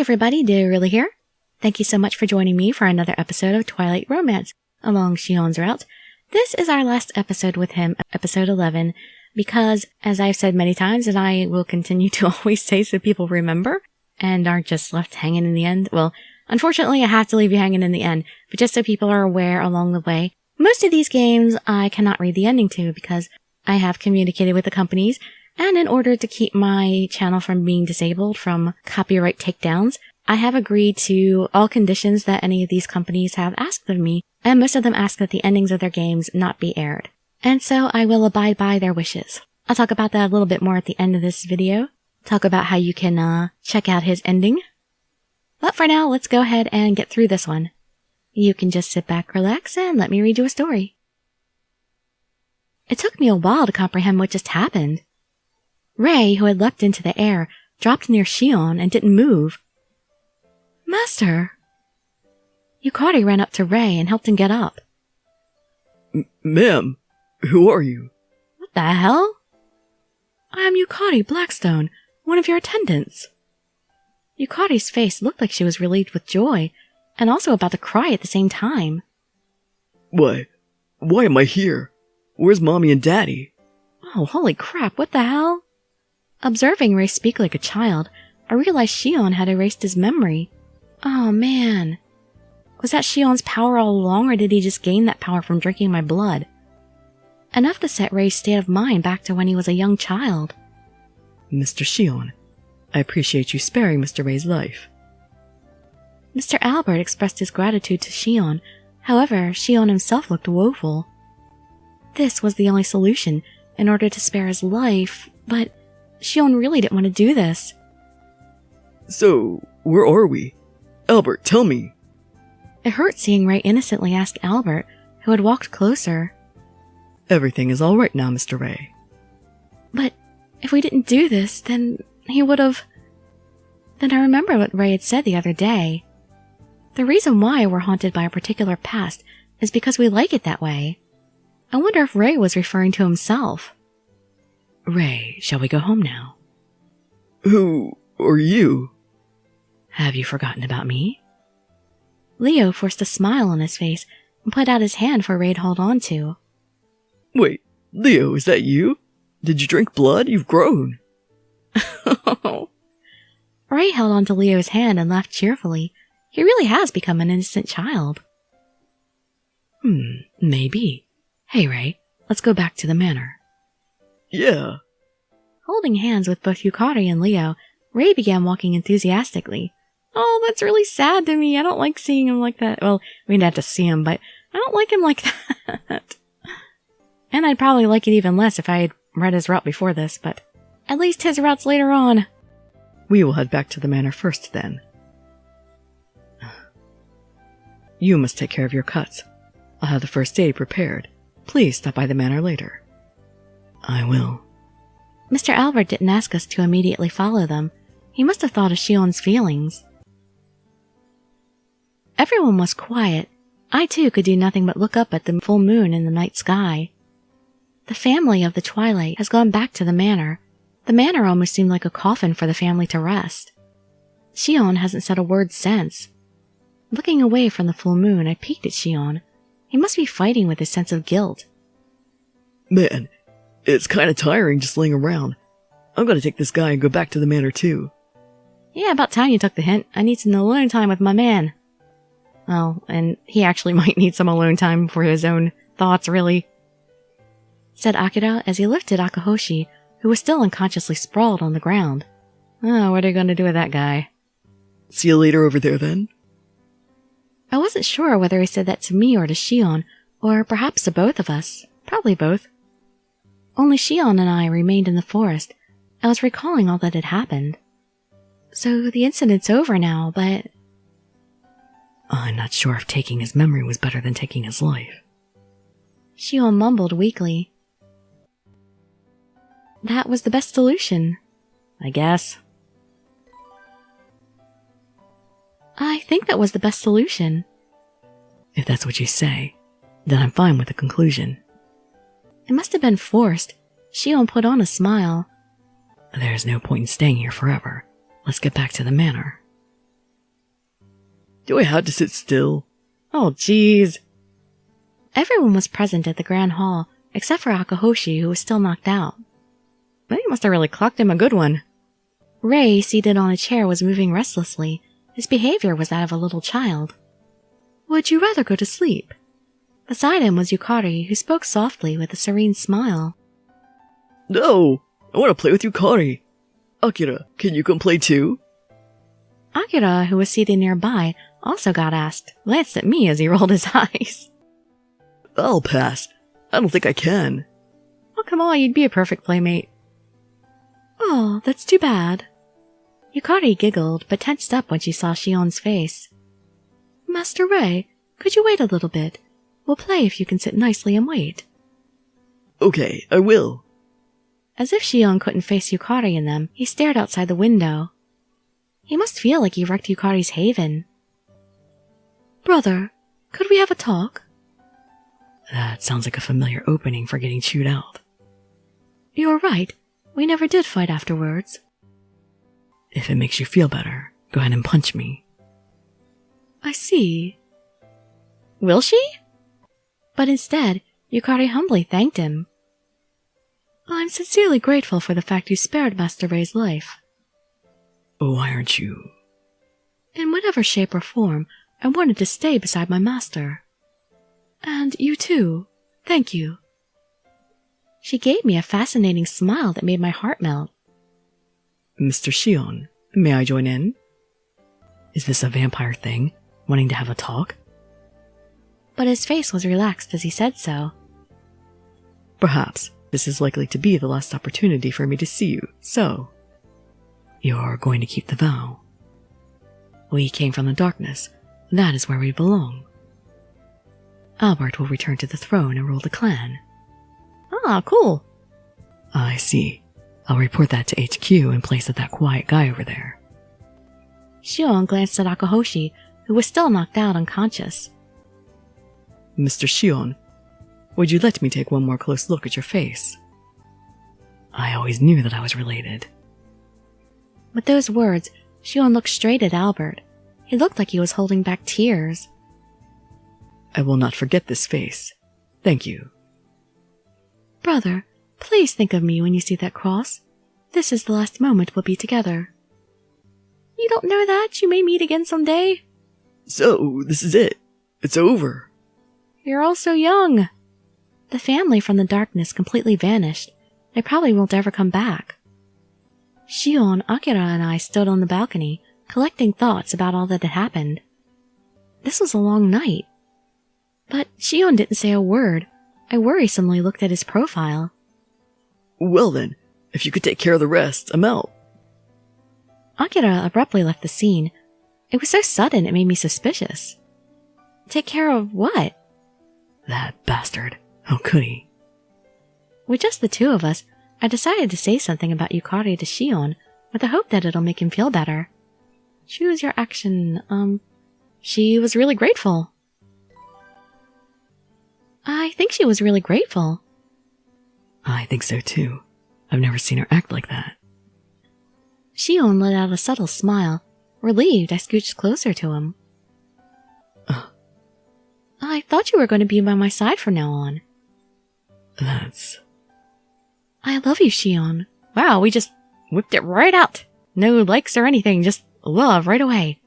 everybody, Dirili here. Thank you so much for joining me for another episode of Twilight Romance along Shion's route. This is our last episode with him, episode 11, because, as I've said many times, and I will continue to always say so people remember, and aren't just left hanging in the end. Well, unfortunately I have to leave you hanging in the end, but just so people are aware along the way, most of these games I cannot read the ending to because I have communicated with the companies, and in order to keep my channel from being disabled from copyright takedowns, I have agreed to all conditions that any of these companies have asked of me, and most of them ask that the endings of their games not be aired. And so I will abide by their wishes. I'll talk about that a little bit more at the end of this video. Talk about how you can check out his ending. But for now, let's go ahead and get through this one. You can just sit back, relax, and let me read you a story. It took me a while to comprehend what just happened. Ray, who had leapt into the air, dropped near Shion and didn't move. Master! Yukari ran up to Ray and helped him get up. Ma'am, who are you? What the hell? I am Yukari Blackstone, one of your attendants. Yukari's face looked like she was relieved with joy, and also about to cry at the same time. Why am I here? Where's Mommy and Daddy? Oh, holy crap, what the hell? Observing Ray speak like a child, I realized Shion had erased his memory. Oh man. Was that Shion's power all along, or did he just gain that power from drinking my blood? Enough to set Ray's state of mind back to when he was a young child. Mr. Shion, I appreciate you sparing Mr. Ray's life. Mr. Albert expressed his gratitude to Shion. However, Shion himself looked woeful. This was the only solution in order to spare his life, but Shion really didn't want to do this. So, where are we? Albert, tell me. It hurt seeing Ray innocently ask Albert, who had walked closer. Everything is all right now, Mr. Ray. But if we didn't do this, then he would have... Then I remember what Ray had said the other day. The reason why we're haunted by a particular past is because we like it that way. I wonder if Ray was referring to himself. Ray, shall we go home now? Who are you? Have you forgotten about me? Leo forced a smile on his face and put out his hand for Ray to hold on to. Wait, Leo, is that you? Did you drink blood? You've grown. Ray held on to Leo's hand and laughed cheerfully. He really has become an innocent child. Maybe. Hey, Ray, let's go back to the manor. Yeah. Holding hands with both Yukari and Leo, Ray began walking enthusiastically. Oh, that's really sad to me. I don't like seeing him like that. Well, we'd have to see him, but I don't like him like that. And I'd probably like it even less if I had read his route before this, but at least his route's later on. We will head back to the manor first, then. You must take care of your cuts. I'll have the first aid prepared. Please stop by the manor later. I will. Mr. Albert didn't ask us to immediately follow them. He must have thought of Shion's feelings. Everyone was quiet. I too could do nothing but look up at the full moon in the night sky. The family of the Twilight has gone back to the manor. The manor almost seemed like a coffin for the family to rest. Shion hasn't said a word since. Looking away from the full moon, I peeked at Shion. He must be fighting with his sense of guilt. Man, it's kind of tiring just laying around. I'm gonna take this guy and go back to the manor too. Yeah, about time you took the hint. I need some alone time with my man. Oh, and he actually might need some alone time for his own thoughts, really, said Akira as he lifted Akahoshi, who was still unconsciously sprawled on the ground. Oh, what are you going to do with that guy? See you later over there, then? I wasn't sure whether he said that to me or to Shion, or perhaps to both of us. Probably both. Only Shion and I remained in the forest. I was recalling all that had happened. So the incident's over now, but... I'm not sure if taking his memory was better than taking his life. Shion mumbled weakly. That was the best solution, I guess. I think that was the best solution. If that's what you say, then I'm fine with the conclusion. It must have been forced. Shion put on a smile. There's no point in staying here forever. Let's get back to the manor. Do I have to sit still? Oh, jeez. Everyone was present at the grand hall, except for Akahoshi, who was still knocked out. But he must have really clocked him a good one. Ray, seated on a chair, was moving restlessly. His behavior was that of a little child. Would you rather go to sleep? Beside him was Yukari, who spoke softly with a serene smile. No! I want to play with Yukari. Akira, can you come play too? Akira, who was seated nearby, also got asked, glanced at me as he rolled his eyes. I'll pass. I don't think I can. Oh, come on, you'd be a perfect playmate. Oh, that's too bad. Yukari giggled, but tensed up when she saw Shion's face. Master Ray, could you wait a little bit? We'll play if you can sit nicely and wait. Okay, I will. As if Shion couldn't face Yukari and them, he stared outside the window. He must feel like he wrecked Yukari's haven. Brother, could we have a talk? That sounds like a familiar opening for getting chewed out. You're right. We never did fight afterwards. If it makes you feel better, go ahead and punch me. I see. Will she? But instead, Yukari humbly thanked him. I'm sincerely grateful for the fact you spared Master Ray's life. Oh, why aren't you? In whatever shape or form, I wanted to stay beside my master. And you too. Thank you. She gave me a fascinating smile that made my heart melt. Mr. Shion, may I join in? Is this a vampire thing, wanting to have a talk? But his face was relaxed as he said so. Perhaps this is likely to be the last opportunity for me to see you, so... You're going to keep the vow. We came from the darkness. That is where we belong. Albert will return to the throne and rule the clan. Ah, cool. I see. I'll report that to HQ in place of that quiet guy over there. Shion glanced at Akahoshi, who was still knocked out unconscious. Mr. Shion, would you let me take one more close look at your face? I always knew that I was related. With those words, Shion looked straight at Albert. He looked like he was holding back tears. I will not forget this face. Thank you. Brother, please think of me when you see that cross. This is the last moment we'll be together. You don't know that? You may meet again someday. So, this is it. It's over. You're all so young. The family from the darkness completely vanished. They probably won't ever come back. Shion, Akira, and I stood on the balcony, collecting thoughts about all that had happened. This was a long night. But Shion didn't say a word. I worrisomely looked at his profile. Well then, if you could take care of the rest, I'm out. Akira abruptly left the scene. It was so sudden it made me suspicious. Take care of what? That bastard. How could he? With just the two of us, I decided to say something about Yukari to Shion, with the hope that it'll make him feel better. Choose your action. She was really grateful. I think she was really grateful. I think so too. I've never seen her act like that. Shion let out a subtle smile. Relieved, I scooched closer to him. I thought you were going to be by my side from now on. That's... I love you, Shion. Wow, we just whipped it right out. No likes or anything, just love right away.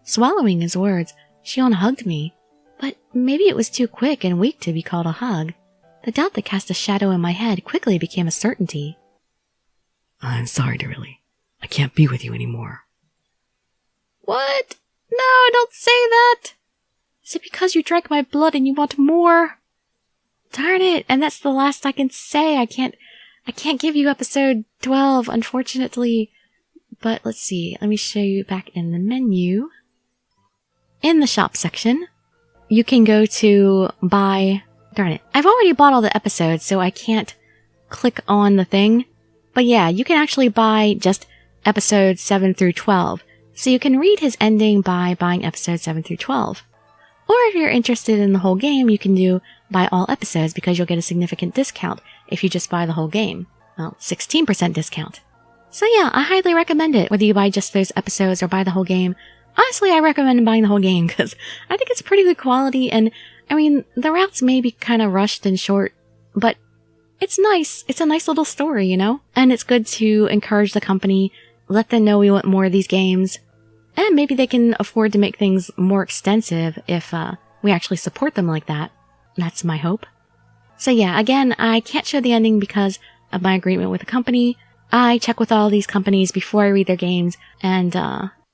Swallowing his words, Shion hugged me. But maybe it was too quick and weak to be called a hug. The doubt that cast a shadow in my head quickly became a certainty. I'm sorry, Dirili. I can't be with you anymore. What? No, don't say that! Is it because you drank my blood and you want more? Darn it, and that's the last I can say. I can't give you episode 12, unfortunately. But let's see, let me show you back in the menu. In the shop section, you can go to buy... Darn it, I've already bought all the episodes, so I can't click on the thing. But yeah, you can actually buy just episodes 7 through 12. So you can read his ending by buying episodes 7 through 12. Or if you're interested in the whole game, you can do buy all episodes because you'll get a significant discount if you just buy the whole game. Well, 16% discount. So yeah, I highly recommend it, whether you buy just those episodes or buy the whole game. Honestly, I recommend buying the whole game because I think it's pretty good quality, and I mean, the routes may be kind of rushed and short, but it's nice. It's a nice little story, you know? And it's good to encourage the company, let them know we want more of these games, and maybe they can afford to make things more extensive if we actually support them like that. That's my hope. So yeah, again, I can't show the ending because of my agreement with the company. I check with all these companies before I read their games, and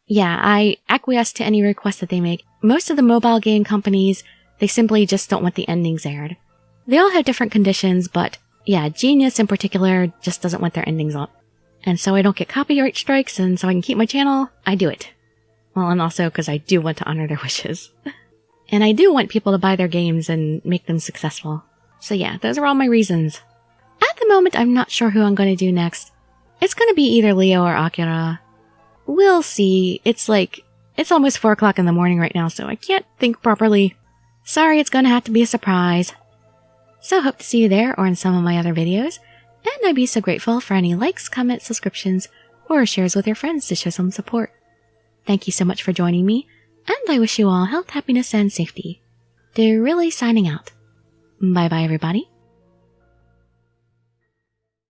yeah, I acquiesce to any requests that they make. Most of the mobile game companies, they simply just don't want the endings aired. They all have different conditions, but yeah, Genius in particular just doesn't want their endings up. And so I don't get copyright strikes, and so I can keep my channel, I do it. Well, and also because I do want to honor their wishes. And I do want people to buy their games and make them successful. So yeah, those are all my reasons. At the moment, I'm not sure who I'm going to do next. It's going to be either Leo or Akira. We'll see. It's almost 4 o'clock in the morning right now, so I can't think properly. Sorry, it's going to have to be a surprise. So hope to see you there or in some of my other videos. And I'd be so grateful for any likes, comments, subscriptions, or shares with your friends to show some support. Thank you so much for joining me, and I wish you all health, happiness, and safety. Dirili signing out. Bye bye everybody.